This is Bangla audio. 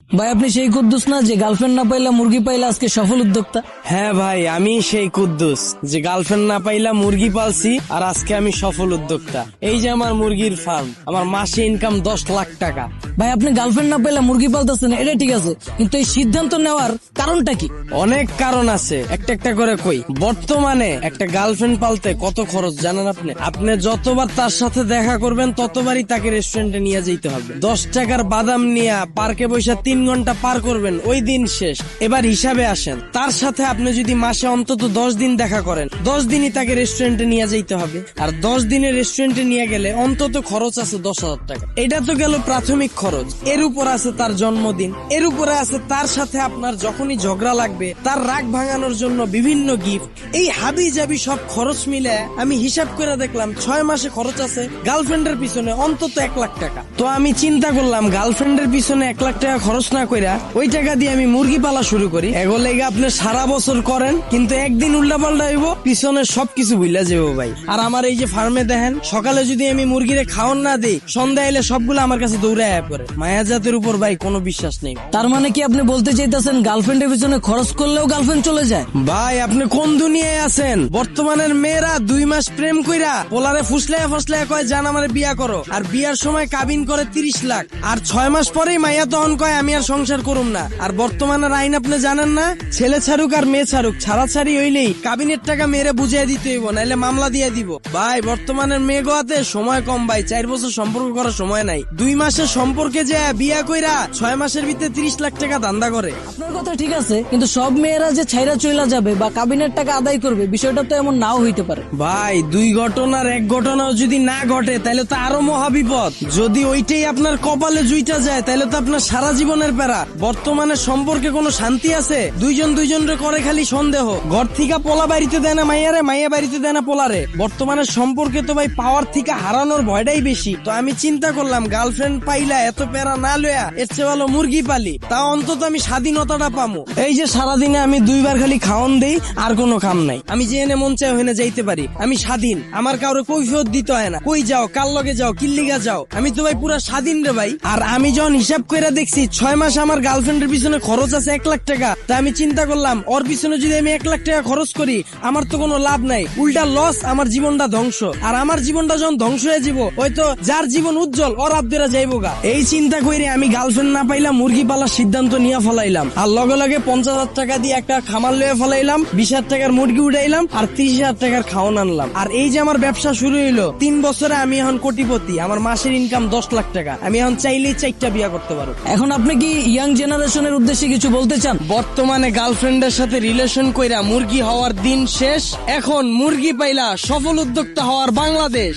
ভাই আপনি সেই কুদ্দুস না যে গার্লফ্রেন্ড না পাইলা মুরগি পাইলা আজকে সফল উদ্যোক্তা? হ্যাঁ ভাই, আমি সেই কুদ্দুস যে গার্লফ্রেন্ড না পাইলা মুরগি পালছি আর আজকে আমি সফল উদ্যোক্তা। এই যে আমার মুরগির ফার্ম, আমার মাসে ইনকাম 10 লাখ টাকা। ভাই আপনি গার্লফ্রেন্ড না পাইলা মুরগি পালতেছেন এটা ঠিক আছে, কিন্তু এই সিদ্ধান্ত নেওয়ার কারণটা কি? অনেক কারণ আছে, একটা একটা করে কই। বর্তমানে একটা গার্লফ্রেন্ড পালতে কত খরচ জানেন আপনি? আপনি যতবার তার সাথে দেখা করবেন ততবারই তাকে রেস্টুরেন্টে নিয়ে যেতে হবে। 10 টাকার বাদাম নিয়ে পার্কে বসে 3 ঘন্টা পার করবেন, ওই দিন শেষ। এবার হিসাবে আসেন, তার সাথে আপনি যদি মাসে অন্তত 10 দিন দেখা করেন, 10 দিনই তাকে রেস্টুরেন্টে নিয়ে যেতে হবে। আর 10 দিনের রেস্টুরেন্টে নিয়ে গেলে অন্তত খরচ আছে 10,000 টাকা। এটা তো গেল প্রাথমিক খরচ। এর উপর আছে তার জন্মদিন, এর উপরে আছে তার সাথে আপনার যখনই ঝগড়া লাগবে তার রাগ ভাঙানোর জন্য বিভিন্ন গিফট। এই হাবি জাবি সব খরচ মিলে আমি হিসাব করে দেখলাম 6 মাসে খরচ আছে গার্লফ্রেন্ডের পিছনে অন্তত 1 লাখ টাকা। তো আমি চিন্তা করলাম গার্লফ্রেন্ডের পিছনে 1 লাখ টাকা খরচ না কইরা ওই টাকা দিয়ে আমি মুরগি পালা শুরু করি। এগুলো আপনি সারা বছর করেন, কিন্তু একদিন উল্টা পাল্টা হইব, পিছনে সবকিছু ভুলা যাবো ভাই। আর আমার এই যে ফার্মে দেখেন, সকালে যদি আমি মুরগিরে খাওয়ান না দিই, সন্ধ্যা এলে সবগুলো আমার কাছে দৌড়ে আয়া পড়ে। মায়া জাতের উপর ভাই কোনো বিশ্বাস নেই। তার মানে কি আপনি বলতে চাইতেছেন গার্লফ্রেন্ডের পিছনে খরচ করলেও গার্লফ্রেন্ড চলে যায়? ভাই আপনি কোন দুনিয়ায় আছেন? বর্তমানের মেয়েরা 2 মাস প্রেম কইরা পোলারে ফুসলায় ফসলায় কয় জান আমারে বিয়া করো, আর বিয়ার সময় কাবিন করে 30 লাখ, আর 6 মাস পরেই মাইয়া তখন কয় আমি আর সংসার করুম না। আর বর্তমানের আইন আপনি জানেন না, ছেলে ছাড়ুক আর মেয়ে ছাড়ুক, ছাড়াছাড়ি হইলেই কাবিনের টাকা মেয়েরে বুঝিয়ে দিতে হইব, নাইলে মামলা দিয়ে দিব। ভাই বর্তমানের মেয়ে গোয়াতে সময় কম ভাই, 4 বছর সম্পর্ক করার সময় নাই। 2 মাসের সম্পর্কে যে বিয়া কইরা 6 মাসের ভিতরে 30 লাখ টাকা ধান্দা করে। আপনার কথা ঠিক আছে, কিন্তু সব মেয়েরা যে ছাইরা চইলা যাবে বা কাবিনের টাকা আদায় করবে বিষয়টা তো এমন নাও হইতে পারে। ভাই 2 ঘটনার 1 ঘটনাও যদি না ঘটে তাহলে তো আরো মহাবিপদ। যদি ওইটাই আপনার কপালে জুইটা যায় তাহলে তো আপনার সারা জীবনের প্যারা। বর্তমানে সম্পর্কে কোনো শান্তি আছে? দুইজনরে করে খালি সন্দেহ। ঘর থেকে পোলা বাড়িতে দেয় না মাইয়ারে, মাইয়া বাড়িতে দেয় না পোলারে। বর্তমানে সম্পর্কে তো ভাই পাওয়ার থেকে হারানোর ভয়টাই বেশি। তো আমি চিন্তা করলাম গার্লফ্রেন্ড পাইলা এত প্যারা না লয়া এর চেয়ে ভালো মুরগি পালি, তা অন্তত আমি স্বাধীনতাটা পামো। এই যে সারাদিনে আমি 2 বার খালি খাওয়ান দেই, আর কোনো কাম নাই। আমি যেখানে মন চাই ওখানে যাইতে পারি, আমি স্বাধীন। আমার কাউরে কৈফিয়ত দিতে হয় না, কই যাও, কার লগে যাও, কিল্লিগা যাও, আমি তো ভাই পুরা স্বাধীন রে ভাই। আর আমি যখন হিসাব করে দেখছি 6 মাস আমার গার্লফ্রেন্ডের পিছনে খরচ আছে 1 লাখ টাকা, তা আমি চিন্তা করলাম ওর পিছনে যদি আমি 1 লাখ টাকা খরচ করি আমার তো কোনো লাভ নাই, উল্টা লস, আমার জীবনটা ধ্বংস। আর আমার জীবনটা যখন ধ্বংস হয়ে যাব, হয়তো যার জীবন উজ্জ্বল ওর আবদেরা যাইবো গা। এই চিন্তা করে আমি গার্লফ্রেন্ড না পাইলাম মুরগি পালার সিদ্ধান্ত নিয়ে ফেলাইলাম। আর লগে লগে 50,000 টাকা দিয়ে একটা খামার লয়ে ফেলাইলাম, 20,000 টাকার মুরগি উঠাইলাম, আর 30,000 টাকার খাওয়ান আনলাম। আর এই যে আমার ব্যবসা শুরু হইলো, 3 বছরে আমি এখন কোটিপতি। আমার মাসের ইনকাম 10 লাখ টাকা। আমি এখন চাইলেই 4টা বিয়া করতে পারো। এখন আপনি কি ইয়াং জেনারেশনের উদ্দেশ্যে কিছু বলতে চান? বর্তমানে গার্লফ্রেন্ডের সাথে রিলেশন কইরা মুরগি হওয়ার দিন শেষ। এখন মুরগি পাইলা সফল উদ্যোক্তা হওয়ার বাংলাদেশ।